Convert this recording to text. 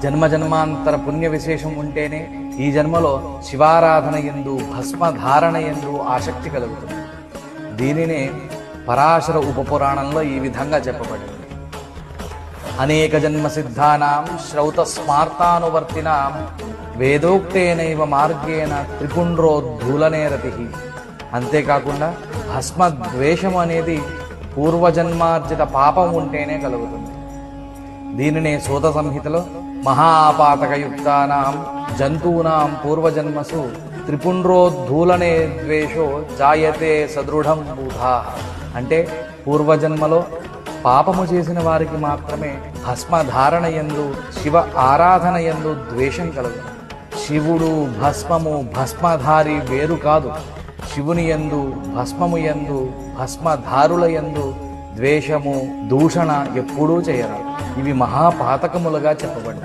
జన్మజన్మాంతర పుణ్య విశేషం ఉంటేనే ఈ జన్మలో శివారాధన యందు భస్మధారణ యందు ఆసక్తి కలుగుతుంది. దీనినే పరాశర ఉపపురాణంలో ఈ విధంగా చెప్పబడింది. అనేక జన్మ సిద్ధానాం శ్రౌత స్మార్తానువర్తినాం వేదోక్తేనైవ మార్గేణ త్రిపుండ్రోద్ధూలనే రతి. అంతేకాకుండా భస్మద్వేషం అనేది పూర్వజన్మార్జిత పాపం ఉంటేనే కలుగుతుంది. దీనినే సూత సంహితలో మహాపాతకయుక్తానాం జంతూనాం పూర్వజన్మసు త్రిపుండ్రోద్ధూలనే ద్వేషో జాయతే సదృఢం బూధా. అంటే పూర్వజన్మలో పాపము చేసిన వారికి మాత్రమే భస్మధారణ యందు శివ ఆరాధన యందు ద్వేషం కలుగుతుంది. శివుడు భస్మము భస్మధారి వేరు కాదు. శివుని యందు భస్మము యందు భస్మధారుల యందు ద్వేషము దూషణ ఎప్పుడూ చేయరాదు. ఇవి మహాపాతకములుగా చెప్పబడ్డాయి.